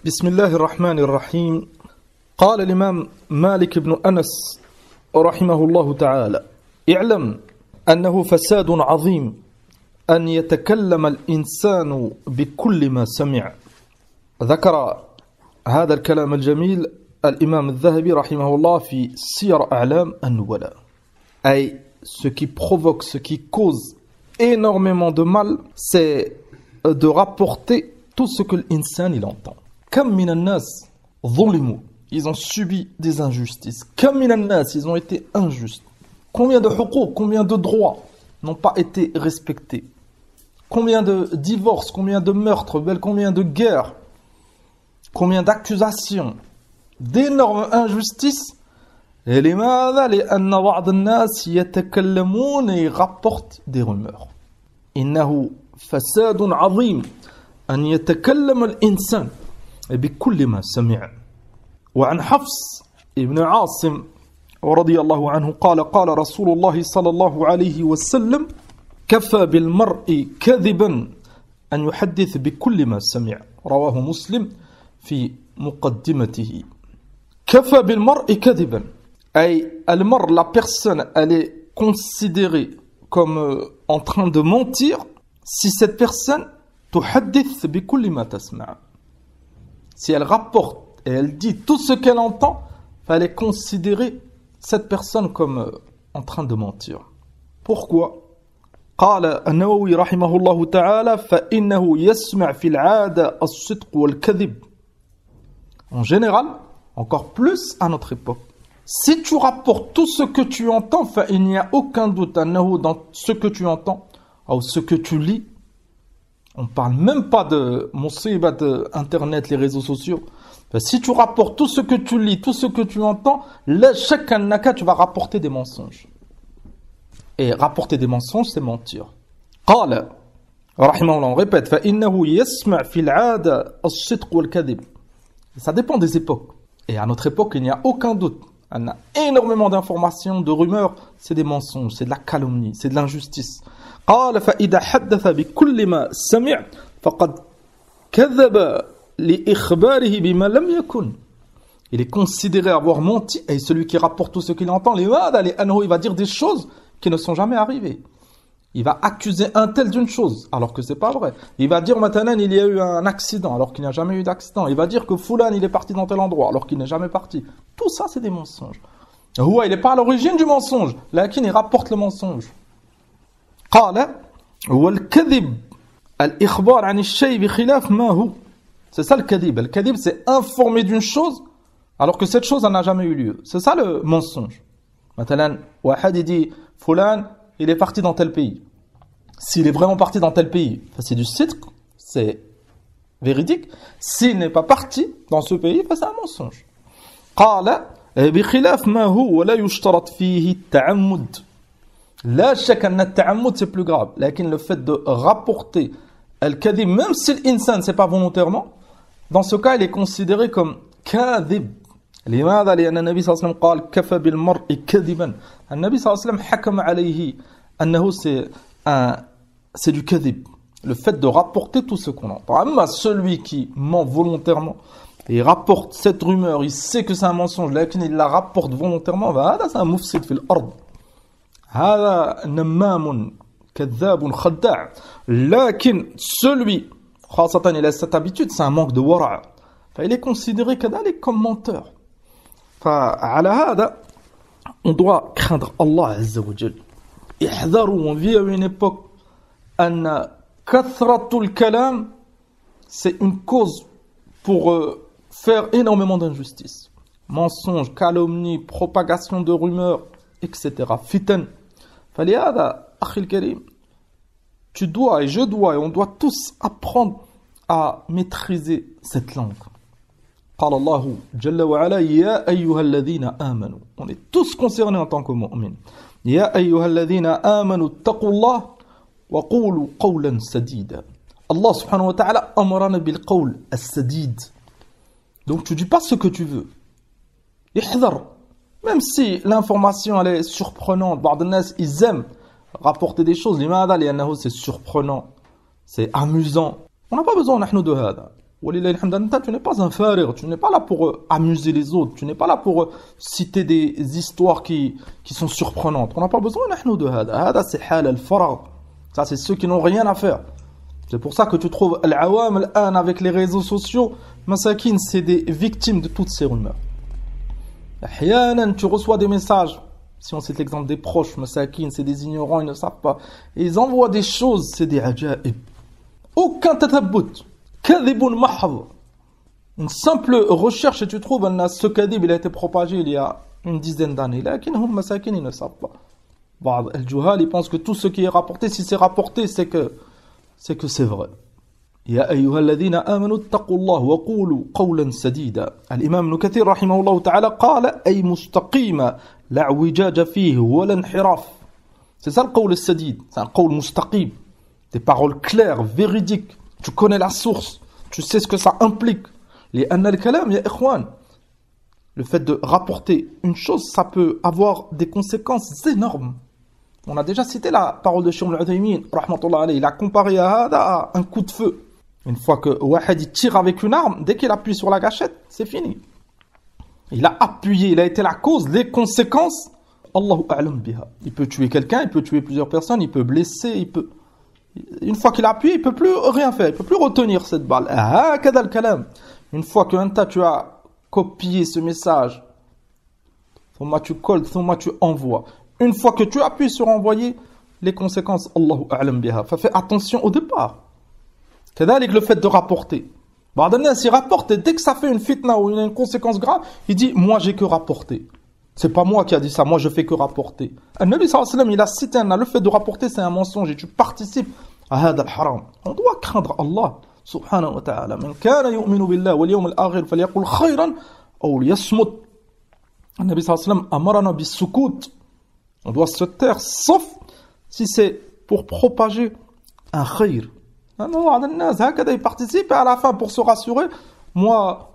بسم الله الرحمن الرحيم. قال الإمام مالك بن أنس رحمه الله تعالى: اعلم أنه فساد عظيم أن يتكلم الإنسان بكل ما سمع. ذكر هذا الكلام الجميل الإمام الذهبي رحمه الله في سير أعلام النبلاء. أي ce qui provoque, ce qui cause énormément de mal, c'est de rapporter tout ce que l'insan il entend. Comme min an-nas zulimu, ils ont subi des injustices. Comme min an-nas, ils ont été injustes. Combien de huquq, combien de droits n'ont pas été respectés? Combien de divorces, combien de meurtres, combien de guerres, combien d'accusations, d'énormes injustices. Et لماذا؟ لأن بعض الناس يتكلمون et rapportent des rumeurs. إنه فساد عظيم أن يتكلم الإنسان بكل ما سمع. وعن حفص ابن عاصم رضي الله عنه قال: قال رسول الله صلى الله عليه وسلم: كفى بالمرء كذبا أن يحدث بكل ما سمع. رواه مسلم في مقدمته. كفى بالمرء كذبا، أي المرء, la personne, elle est considérée comme en train de mentir si cette personne تحدث بكل ما تسمع. Si elle rapporte et elle dit tout ce qu'elle entend, elle est considérée, cette personne, comme en train de mentir. Pourquoi? قال النووي رحمه الله تعالى: فإنه يسمع في العادة الصدق والكذب. En général, encore plus à notre époque, si tu rapportes tout ce que tu entends, il n'y a aucun doute أنه dans ce que tu entends ou ce que tu lis. On ne parle même pas de musiba de Internet, les réseaux sociaux. Si tu rapportes tout ce que tu lis, tout ce que tu entends, là, chaque annaka, tu vas rapporter des mensonges. Et rapporter des mensonges, c'est mentir. قال رحمه الله, on répète: فإنه يسمع في العادة الصدق والكذب. Ça dépend des époques. Et à notre époque, il n'y a aucun doute. On a énormément d'informations, de rumeurs. C'est des mensonges, c'est de la calomnie, c'est de l'injustice. قال فإذا حدث بكل ما سمع فقد كذب لإخباره بما لم يكن. Il est considéré avoir menti, et celui qui rapporte tout ce qu'il entend, il va dire des choses qui ne sont jamais arrivées. Il va accuser un tel d'une chose alors que c'est pas vrai. Il va dire maintenant il y a eu un accident alors qu'il n'y a jamais eu d'accident. Il va dire que Foulan il est parti dans tel endroit alors qu'il n'est jamais parti. Tout ça c'est des mensonges. Ouais, il n'est pas à l'origine du mensonge, lakin il rapporte le mensonge. قال والكذب الإخبار عن الشيء بخلاف ما هو. C'est ça le kadhib. Le kadhib, c'est informer d'une chose alors que cette chose n'a jamais eu lieu. C'est ça le mensonge. Maintenant, Wahad il dit Foulan il est parti dans tel pays. S'il est vraiment parti dans tel pays, c'est du sidq, c'est véridique. S'il n'est pas parti dans ce pays, c'est un mensonge. قال بخلاف ما هو ولا يشترط فيه التعمد. لا شك أن التعمد c'est plus grave. لكن le fait de rapporter al-kadhib, même si l'insan c'est pas volontairement, dans ce cas il est considéré comme kadhib. لماذا؟ لأن النبي صلى الله عليه وسلم قال: كفى بالمرء كذبا. النبي صلى الله عليه وسلم حكم عليه أنه c'est du kadhib. Le fait de rapporter tout ce qu'on entend. Amma celui qui ment volontairement et rapporte cette rumeur, il sait que c'est un mensonge, mais il la rapporte volontairement, c'est un mufsid fil ard. هذا نمام كذاب خداع. لكن celui, خاصة il a cette habitude, c'est un manque de wara'. Il est considéré comme menteur. فعلى هذا on doit craindre Allah Azza wa Jal. احذروا, on vit à une époque أن كثرة الكلام c'est une cause pour faire énormément d'injustice. Mensonges, calomnies, propagation de rumeurs, etc. Fitan. فلهذا أخي الكريم, tu dois et je dois et on doit tous apprendre à maîtriser cette langue. قال الله جل وعلا: يا أيها الذين آمنوا. On est tous concernés en tant que mu'min. يا أيها الذين آمنوا اتقوا الله وقولوا قولا سديدا. Allah subhanahu wa ta'ala أمرنا بالقول السديد. Donc tu dis pas ce que tu veux. احذر. Même si l'information elle est surprenante, بعض الناس ils aiment rapporter des choses. لماذا؟ لأنه c'est surprenant, c'est amusant. On n'a pas besoin نحن de هذا. Tu n'es pas un farir, tu n'es pas là pour amuser les autres, tu n'es pas là pour citer des histoires qui sont surprenantes. On n'a pas besoin de hada, c'est hal al-farag. Ça, c'est ceux qui n'ont rien à faire. C'est pour ça que tu trouves al-awam al-an avec les réseaux sociaux, masakin, c'est des victimes de toutes ces rumeurs. Tu reçois des messages, si on cite l'exemple des proches, masakin, c'est des ignorants, ils ne savent pas. Et ils envoient des choses, c'est des ajaib. Aucun tatabout. Kadhibun mahd. Une simple recherche et tu trouves ce kadhib il a été propagé il y a une dizaine d'années. Là, masakin, ils ne savent pas. Al-Juhal, ils pensent que tout ce qui est rapporté, si c'est rapporté, c'est que c'est vrai. يا أيها الذين آمنوا اتقوا الله وقولوا قولا سديدا. الإمام ابن كثير رحمه الله تعالى قال أي مستقيما لا اعوجاج فيه ولا انحراف. C'est ça le قول السديد, c'est un قول مستقيم. Des paroles claires, véridiques. Tu connais la source, tu sais ce que ça implique. لأن الكلام يا إخوان, le fait de rapporter une chose, ça peut avoir des conséquences énormes. On a déjà cité la parole de Cheikh al-Uthaymin, rahmatullah alayhi. Il a comparé à un coup de feu. Une fois que Wahid tire avec une arme, dès qu'il appuie sur la gâchette, c'est fini. Il a appuyé, il a été la cause, les conséquences. Allahu a'lam biha. Il peut tuer quelqu'un, il peut tuer plusieurs personnes, il peut blesser, il peut... Une fois qu'il a appuyé, il ne peut plus rien faire, il ne peut plus retenir cette balle. Une fois que tu as copié ce message, tu colles, tu envoies. Une fois que tu appuies sur envoyer, les conséquences, Allahu a'lam biha. Fais attention au départ. C'est-à-dire le fait de rapporter. Il rapporte et dès que ça fait une fitna ou une conséquence grave, il dit, moi j'ai que rapporter. C'est pas moi qui a dit ça, moi je fais que rapporter. Nabi sallallahu alayhi wa sallam, il a cité le fait de rapporter, c'est un mensonge et tu participes à hada al-haram. On doit craindre Allah, subhanahu wa ta'ala. Man kana yu'minu billah wal yawm al-akhir falyaqul khayran aw liyasmut. Nabi sallallahu alayhi wa sallam amarana bis-sukut. On doit se taire, sauf si c'est pour propager un khayr. Il participe et à la fin, pour se rassurer, moi,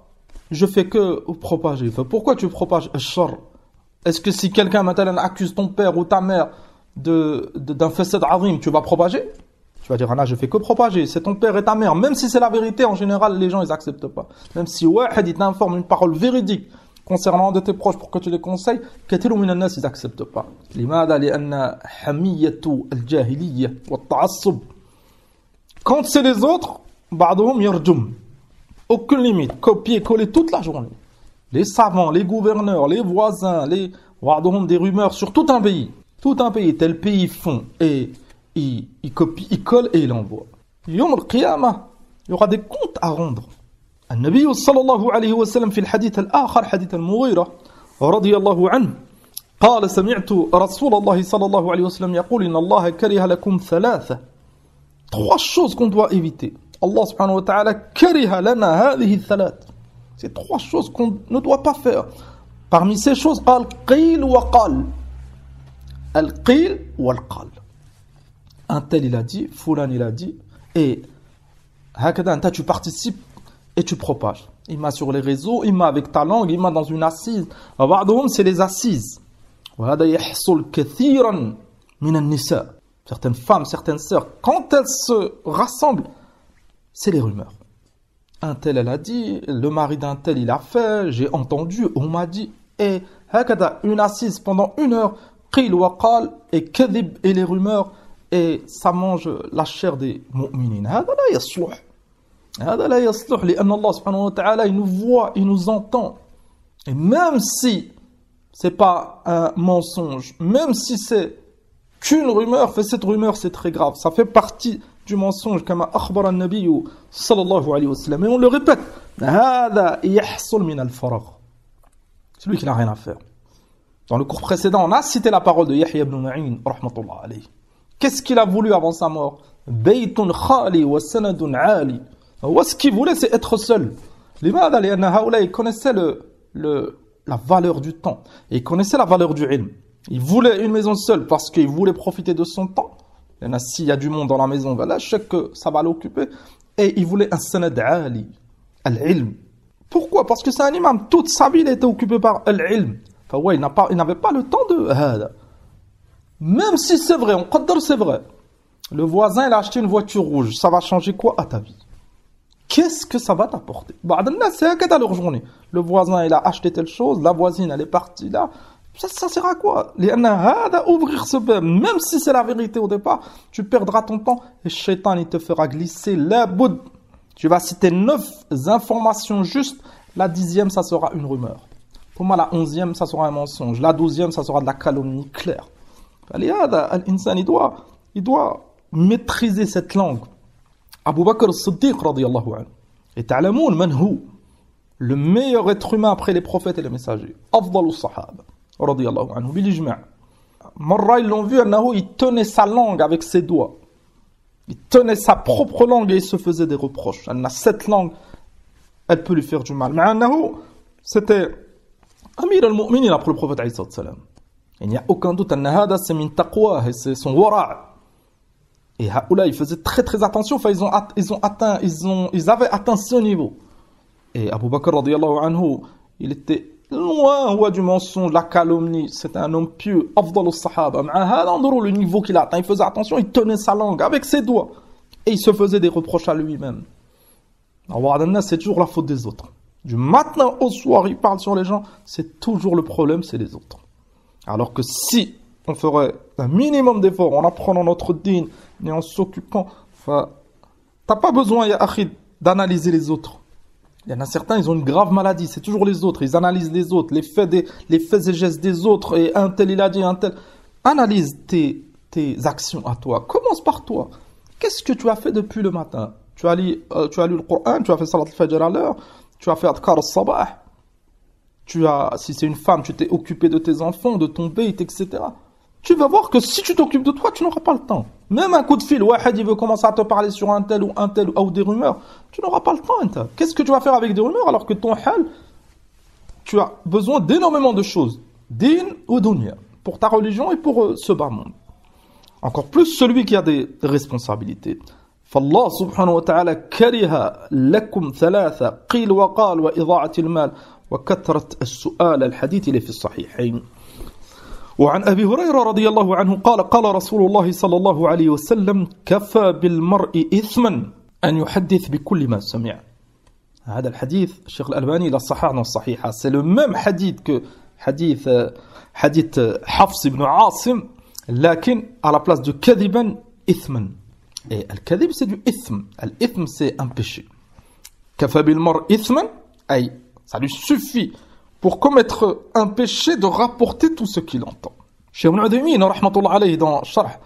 je fais que propager. Pourquoi tu propages al-shar? Est-ce que si quelqu'un maintenant accuse ton père ou ta mère d'un fasad azim, tu vas propager? Tu vas dire, je fais que propager, c'est ton père et ta mère. Même si c'est la vérité, en général, les gens, ils acceptent pas. Même si Wahid, il t'informe une parole véridique concernant un de tes proches pour que tu les conseilles, كثير من الناس ils acceptent pas. لماذا؟ لأن حمية الجاهلية والتعصب. Quand c'est les autres, بعضهم يرجم. Aucune limite, copier, coller toute la journée. Les savants, les gouverneurs, les voisins, بعضهم des rumeurs sur tout un pays. Tout un pays, tel pays font et ils copient, ils collent et ils envoient. يوم القيامة, il y aura des comptes à rendre. النبي صلى الله عليه وسلم في الحديث الآخر حديث المغيرة رضي الله عنه قال سمعت رسول الله صلى الله عليه وسلم يقول إن الله كره لكم ثلاثة. Trois choses qu'on doit éviter. Allah subhanahu wa ta'ala كره لنا هذه الثلاث. C'est trois choses qu'on ne doit pas faire. Parmi ces choses قال قيل وقال. القيل والقال. Un tel il a dit, fulan il a dit, et هكذا أنت tu participes et tu propages. Il m'a sur les réseaux, il m'a avec ta langue, il m'a dans une assise. بعضهم c'est les assises. وهذا يحصل كثيرا من النساء. Certaines femmes, certaines sœurs, quand elles se rassemblent, c'est les rumeurs. Un tel elle a dit, le mari d'un tel il a fait, j'ai entendu, on m'a dit, et هكذا une assise pendant 1 heure, قيل وقال et كذب et les rumeurs, et ça mange la chair des mu'minines. هذا لا يصلح. هذا لا يصلح لأن الله سبحانه وتعالى il nous voit, il nous entend. Et même si c'est pas un mensonge, même si c'est qu'une rumeur, cette rumeur c'est très grave. Ça fait partie du mensonge comme أخبر النبي صلى الله عليه وسلم. Et on le répète. هذا يحصل من الفراغ. C'est lui qui n'a rien à faire. Dans le cours précédent, on a cité la parole de Yahya ibn Ma'in rahmatullah alayhi. Qu'est-ce qu'il a voulu avant sa mort? Baytun khali wa sanadun ali. Ce qu'il voulait, c'est être seul. لماذا؟ لأن هؤلاء connaissaient la valeur du temps. Et ils connaissaient la valeur du ilm. Il voulait une maison seule parce qu'il voulait profiter de son temps. S'il y a du monde dans la maison, voilà, je sais que ça va l'occuper. Et il voulait un sanad ali, al-ilm. Pourquoi? Parce que c'est un imam. Toute sa vie, il était occupé par al-ilm. Enfin, ouais, il n'avait pas le temps de hada. Même si c'est vrai, on qaddar c'est vrai. Le voisin, il a acheté une voiture rouge. Ça va changer quoi à ta vie? qu'est-ce que ça va t'apporter? C'est qu'à leur journée. Le voisin, il a acheté telle chose, la voisine, elle est partie là. Ça sert à quoi? Ouvrir ce bab, même si c'est la vérité au départ, tu perdras ton temps et le shaitan, il te fera glisser la boud. Tu vas citer 9 informations justes, la 10e, ça sera une rumeur. Pour moi, la 11e, ça sera un mensonge. La 12e, ça sera de la calomnie claire. L'insan, il doit maîtriser cette langue. Abu Bakr as-Siddiq, radiyallahu anhu. Et ta'lamoun man hu, le meilleur être humain après les prophètes et les messagers. Afdalu sahaba, radiyallahu anhu, bil ijma'. Marra, ils l'ont vu, il tenait sa langue avec ses doigts. Il tenait sa propre langue et il se faisait des reproches. Cette langue, elle peut lui faire du mal. Mais c'était Amir al-Mu'minin après le prophète alayhi salam. Il n'y a aucun doute, c'est min taqwa, c'est son wara'. Et Haoula, ils faisaient très très attention, enfin, ils avaient atteint ce niveau. Et Abu Bakr radiyallahu anhu, il était loin du mensonge, de la calomnie. C'était un homme pieux, afdal as-sahaba. Le niveau qu'il a atteint, il faisait attention, il tenait sa langue avec ses doigts. Et il se faisait des reproches à lui-même. C'est toujours la faute des autres. Du matin au soir, il parle sur les gens, c'est toujours le problème, c'est les autres. Alors que si on ferait un minimum d'efforts en apprenant notre dîn et en s'occupant, t'as pas besoin, ya akhi, d'analyser les autres. Il y en a certains, ils ont une grave maladie, c'est toujours les autres, ils analysent les autres, les faits et gestes des autres, et un tel il a dit, un tel. Analyse tes actions à toi, commence par toi. Qu'est-ce que tu as fait depuis le matin? Tu as lu le Coran, tu as fait Salat al-Fajr à l'heure, tu as fait Adkar al-Sabah, si c'est une femme, tu t'es occupé de tes enfants, de ton bait, etc. Tu vas voir que si tu t'occupes de toi, tu n'auras pas le temps. Même un coup de fil, il veut commencer à te parler sur un tel ou des rumeurs, tu n'auras pas le temps. Qu'est-ce que tu vas faire avec des rumeurs alors que ton hal, tu as besoin d'énormément de choses, din ou dunya, pour ta religion et pour ce bas monde. Encore plus celui qui a des responsabilités. فالله سبحانه وتعالى كره لكم ثلاثة قيل وقال وإضاعة المال وكثرة السؤال الحديث اللي في الصحيحين. وعن أبي هريرة رضي الله عنه قال رسول الله صلى الله عليه وسلم كفى بالمرء إثما أن يحدث بكل ما سمع. هذا الحديث الشيخ الألباني لا صححه الصحيحة. C'est le même hadith que hadith حفص بن عاصم لكن à la place de كذبا إثما. Et al-kadhib c'est du ithm. Al-ithm c'est un péché. Kafa bil mar ithman, ça lui suffit pour commettre un péché de rapporter tout ce qu'il entend. Cheikh Ibn Uthaymin rahmatullah alayhi dans Sharh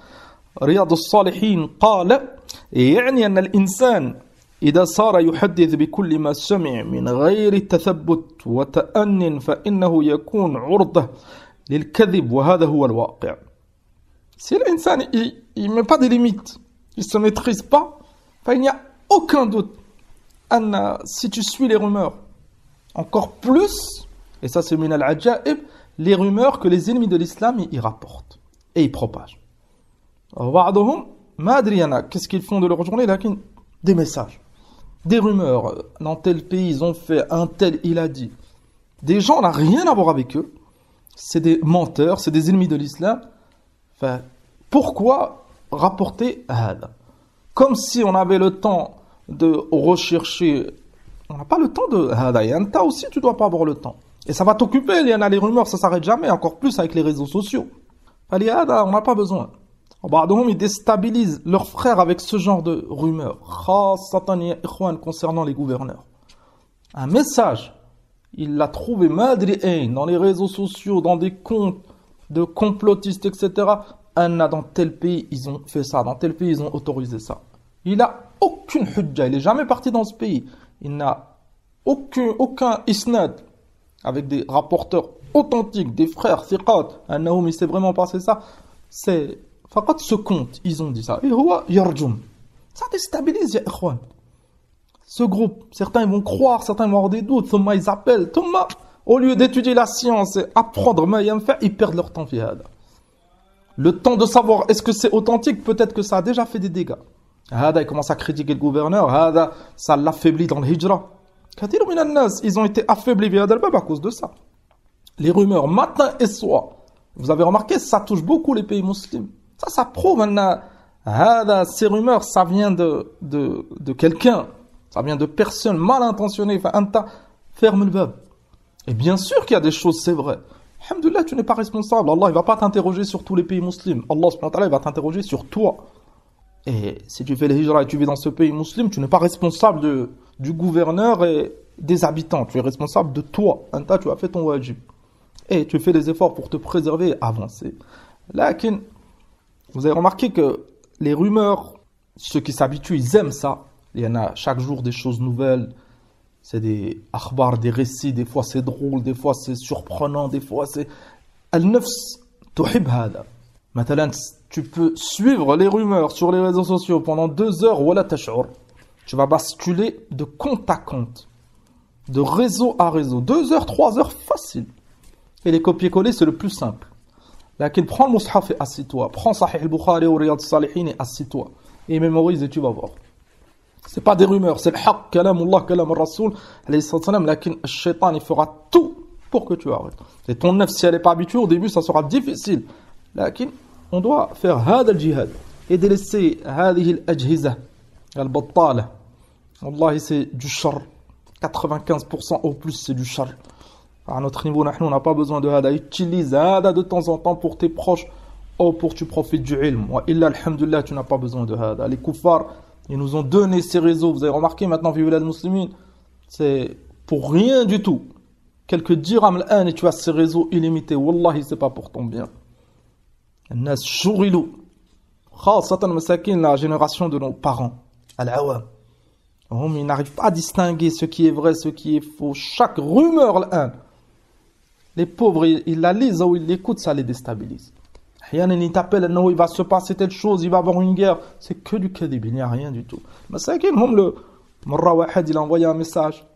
Riyad as-Salihin قال يعني أن الإنسان إذا صار يحدث بكل ما سمع من غير تثبت وتأن فإنه يكون عرضة للكذب وهذا هو الواقع. Si l'insan il met pas de limites, il ne se maîtrise pas, il n'y a aucun doute. Si tu suis les rumeurs, encore plus, et ça c'est min al-ajaib, les rumeurs que les ennemis de l'islam y rapportent et y propagent. Qu'est-ce qu'ils font de leur journée? Des messages, des rumeurs. Dans tel pays, ils ont fait un tel, il a dit. Des gens, on n'a rien à voir avec eux. C'est des menteurs, c'est des ennemis de l'islam. Pourquoi rapporter hada? Comme si on avait le temps de rechercher. On n'a pas le temps de hada. Et anta aussi, tu dois pas avoir le temps. Et ça va t'occuper. Il y en a les rumeurs, ça s'arrête jamais. Encore plus avec les réseaux sociaux. Fali hada, on n'a pas besoin. Ils déstabilisent leurs frères avec ce genre de rumeurs. Concernant les gouverneurs. Un message, il l'a trouvé dans les réseaux sociaux, dans des comptes de complotistes, etc. Dans tel pays, ils ont fait ça. Dans tel pays, ils ont autorisé ça. Il n'a aucune hujja. Il n'est jamais parti dans ce pays. Il n'a aucun isnad avec des rapporteurs authentiques, des frères, thiqat. Il s'est vraiment passé ça. C'est faqat ce compte. Ils ont dit ça. Et huwa yarjum. Ça déstabilise, ya ikhwan. Ce groupe, certains ils vont croire, certains vont avoir des doutes. Ils appellent. Au lieu d'étudier la science et apprendre, ils perdent leur temps. Le temps de savoir est-ce que c'est authentique, peut-être que ça a déjà fait des dégâts. Il commence à critiquer le gouverneur, ça l'affaiblit dans le hijra. Ils ont été affaiblis à cause de ça. Les rumeurs, matin et soir. Vous avez remarqué, ça touche beaucoup les pays musulmans. Ça prouve, ces rumeurs, ça vient de quelqu'un. Ça vient de personnes mal intentionnées. Fa'anta, ferme le bab. Et bien sûr qu'il y a des choses, c'est vrai. Alhamdoulilah, tu n'es pas responsable. Allah, il va pas t'interroger sur tous les pays musulmans. Allah, subhanahu wa ta'ala, il va t'interroger sur toi. Et si tu fais le hijra et tu vis dans ce pays musulman, tu n'es pas responsable du gouverneur et des habitants. Tu es responsable de toi. Anta, tu as fait ton wajib. Et tu fais des efforts pour te préserver et avancer. Lakin, vous avez remarqué que les rumeurs, ceux qui s'habituent, ils aiment ça. Il y en a chaque jour des choses nouvelles. C'est des akhbar, des récits. Des fois c'est drôle, des fois c'est surprenant, des fois c'est... Al-nafs, tuhib hada. Maintenant, tu peux suivre les rumeurs sur les réseaux sociaux pendant 2 heures, wala tash'ur. Tu vas basculer de compte à compte, de réseau à réseau. 2 heures, 3 heures, facile. Et les copier-coller, c'est le plus simple. Lakin, prends le mushaf et assis-toi. Prends Sahih al-Bukhari ou Riyad al-Salihin et assis-toi. Et mémorise et tu vas voir. C'est pas des rumeurs, c'est le haqq, kalamullah, kalam al-Rasoul, alayhi salam, lakin le shaitan, il fera tout pour que tu arrêtes. Et ton nef, si elle n'est pas habituée, au début, ça sera difficile. Lakin, on doit faire hada al-jihad et délaisser hadihi al-ajhiza, al-battala. Wallahi, c'est du char. 95% au plus, c'est du char. À notre niveau, on n'a pas besoin de hada. Utilise hada de temps en temps pour tes proches ou pour que tu profites du ilm. Wa illa, alhamdulillah, tu n'as pas besoin de hada. Les kuffars, ils nous ont donné ces réseaux. Vous avez remarqué maintenant, Violad Muslimin, c'est pour rien du tout. Quelques dirhams l'an et tu as ces réseaux illimités. Wallahi, c'est pas pour ton bien. الناس شغلوا خاصة مساكين la génération de nos parents al-awam. Ils n'arrivent pas à distinguer ce qui est vrai, ce qui est faux. Chaque rumeur l'an. Les pauvres, ils la lisent ou ils l'écoutent, ça les déstabilise. Ils t'appellent, non, il va se passer telle chose, il va y avoir une guerre. C'est que du kadib, il n'y a rien du tout. Masakin, Marra Wahed, il a envoyé un message.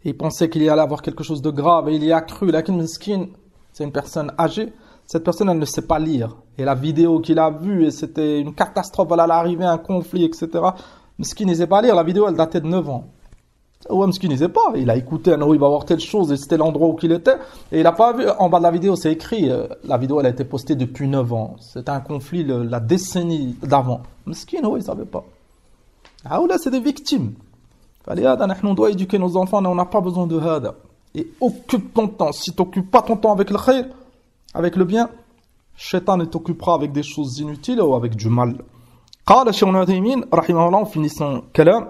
Il pensait qu'il y allait avoir quelque chose de grave et il y a cru. Lakin Miskin, c'est une personne âgée. Cette personne, elle ne sait pas lire. Et la vidéo qu'il a vue, et c'était une catastrophe, elle allait arriver, un conflit, etc. Miskin, il ne sait pas lire. La vidéo, elle datait de 9 ans. Ouais, Miskin, il ne sait pas. Il a écouté, non, il va voir telle chose, et c'était l'endroit où il était. Et il n'a pas vu. En bas de la vidéo, c'est écrit. La vidéo, elle a été postée depuis 9 ans. C'était un conflit, la décennie d'avant. Miskin, oui, il ne savait pas. Ah, là, c'est des victimes. On doit éduquer nos enfants, on n'a pas besoin de hada. Et occupe ton temps. Si tu n'occupes pas ton temps avec le khayr, avec le bien, Shaitan t'occupera avec des choses inutiles ou avec du mal. قال الشيخ ابن عثيمين رحمه الله في نص كلام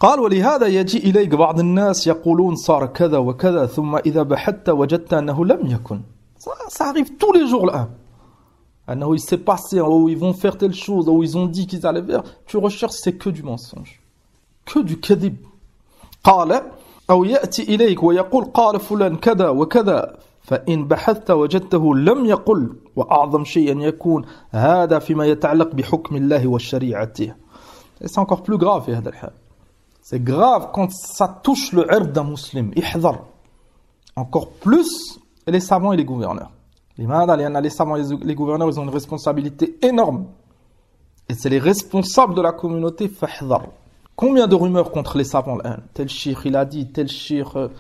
قال ولهذا يجي إليك بعض الناس يقولون صار كذا وكذا ثم إذا بحثت وجدت أنه لم يكن. Ça arrive tous les jours là. أنه il s'est passé, ou ils vont faire telle chose, ou ils ont dit qu'ils allaient faire. Tu recherches, c'est que du mensonge. Que du kadib. قال أو يأتي إليك ويقول قال فلان كذا وكذا فإن بحثت وجدته لم يقل وأعظم شيء أن يكون هذا فيما يتعلق بحكم الله وشريعته. Et c'est encore plus grave في هذا الحال. C'est grave quand ça touche le ird d'un musulman. احذر. Encore plus les savants et les gouverneurs. Les savants et les gouverneurs, ils ont une responsabilité énorme. Et c'est les responsables de la communauté. فاحذر. Combien de rumeurs contre les savants là? Tel shir, il a dit, tel shir,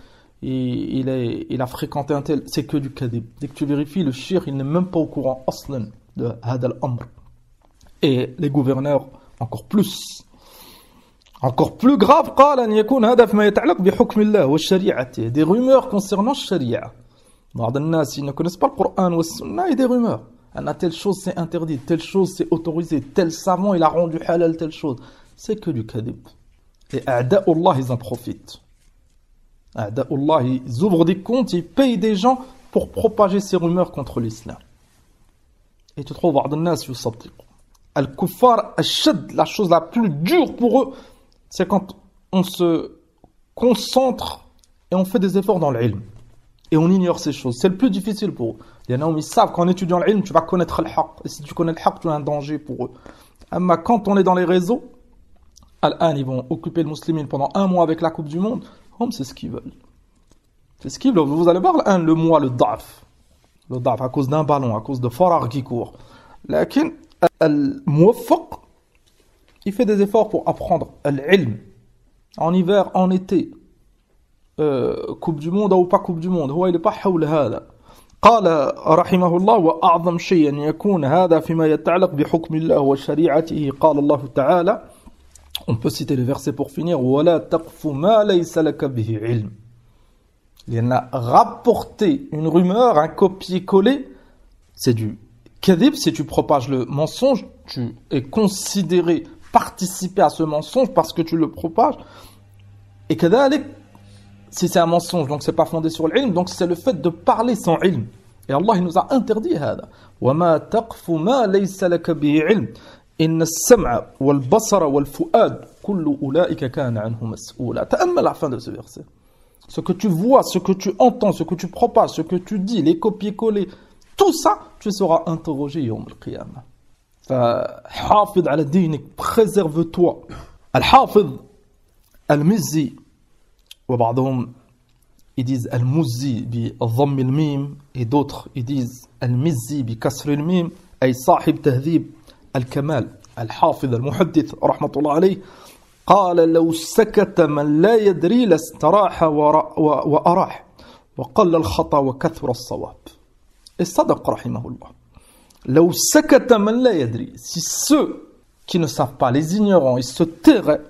il a fréquenté un tel. C'est que du kadib. Dès que tu vérifies, le shir, il n'est même pas au courant aslan de hada al-amr. Et les gouverneurs, encore plus. Encore plus grave, قال أن يكون هذا فيما يتعلق بحكم الله وشريعته. Des rumeurs concernant sharia. بعض الناس, ils ne connaissent pas le Coran ou le Sunna, et des rumeurs. Telle chose c'est interdit, telle chose c'est autorisé, tel savant il a rendu halal telle chose. C'est que du kadib. Et a'da'ullah, ils en profitent. A'da'ullah, ils ouvrent des comptes, ils payent des gens pour propager ces rumeurs contre l'islam. Et tu trouves بعض الناس يصدق. Al-kuffar, al-shad, la chose la plus dure pour eux, c'est quand on se concentre et on fait des efforts dans l'ilm. Et on ignore ces choses. C'est le plus difficile pour eux. Il y en a où ils savent qu'en étudiant l'ilm, tu vas connaître le haqq. Et si tu connais le haqq, tu as un danger pour eux. Mais quand on est dans les réseaux, ils vont occuper le musulman pendant 1 mois avec la Coupe du Monde. C'est ce qu'ils veulent. C'est ce qu'ils veulent. Vous allez voir le mois, le da'f. Le da'f à cause d'un ballon, à cause de Farag qui court. Lakin, al-muwaffaq, il fait des efforts pour apprendre l'ilm. En hiver, en été. Coupe du monde ou pas Coupe du monde. هو il est pas حول هذا. قال رحمه الله وأعظم شيء أن يكون هذا فيما يتعلق بحكم الله وشريعته. قال الله تعالى On peut citer les versets pour finir. وَلَا تَقْفُ مَا لَيْسَ لَكَ بِهِ عِلْمٍ. Il y en a rapporté une rumeur, un copier-coller, c'est du kadhib. Si tu propages le mensonge, tu es considéré participer à ce mensonge parce que tu le propages. Et kadhalik, si c'est un mensonge, donc c'est pas fondé sur l'ilm, donc c'est le fait de parler sans ilm. Et Allah il nous a interdit هذا. وَمَا تَقْفُ مَا لَيْسَ لَكَ بِهِ عِلْمٍ إِنَّ السَّمْعَ وَالْبَصَرَ وَالْفُؤَادَ كُلُّ أُولَئِكَ كَانَ عَنْهُ مسؤولا. Ta'ammal la fin de ce verset. Ce que tu vois, ce que tu entends, ce que tu propages, ce que tu dis, les copier-coller, tout ça, tu seras interrogé يوم القيامة. فحافظ على دينك, préserve-toi. الحافظ المزي وبعضهم ils disent المزي بضم الميم et d'autres ils disent المزي بكسر الميم أي صاحب تهذيب الكمال الحافظ المحدث رحمة الله عليه قال لو سكت من لا يدري لاستراح وأراح وقل الخطأ وكثر الصواب. Et صدق رحمه الله. لو سكت من لا يدري, si ceux qui ne savent pas, les ignorants, ils se tairaient,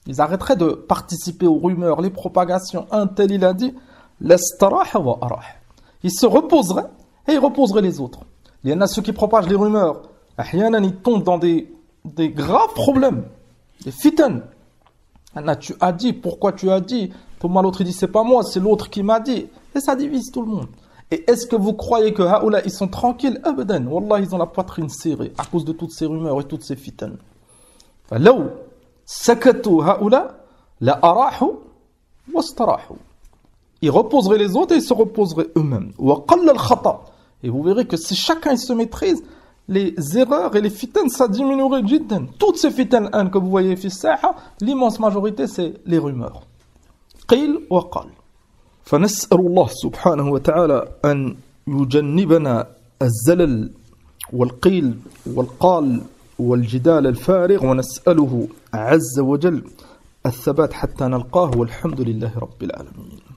ils arrêteraient de participer aux rumeurs, les propagations, un tel il a dit, لاستراح وأراح. Ils se reposeraient et ils reposeraient les autres. Il y en a ceux qui propagent les rumeurs, أحيانا ils tombent dans des graves problèmes, des fitan. Tu as dit, pourquoi tu as dit? Pour moi l'autre il dit c'est pas moi, c'est l'autre qui m'a dit. Et ça divise tout le monde. Et est-ce que vous croyez que haoula ils sont tranquilles? Abadan, wallah ils ont la poitrine serrée à cause de toutes ces rumeurs et toutes ces fitan. فلو سكتوا هؤلاء لأراحوا واستراحوا. Ils reposeraient les autres et ils se reposeraient eux-mêmes. وقل الخطأ. Et vous verrez que si chacun il se maîtrise, les erreurs et les fitans, ça diminuerait jiddan. Toutes ces fitans que vous voyez fi saha, l'immense majorité c'est les rumeurs. قيل وقال. فنسأل الله سبحانه وتعالى أن يجنبنا الزلل والقيل والقال والجدال الفارغ ونسأله عز وجل الثبات حتى نلقاه والحمد لله رب العالمين.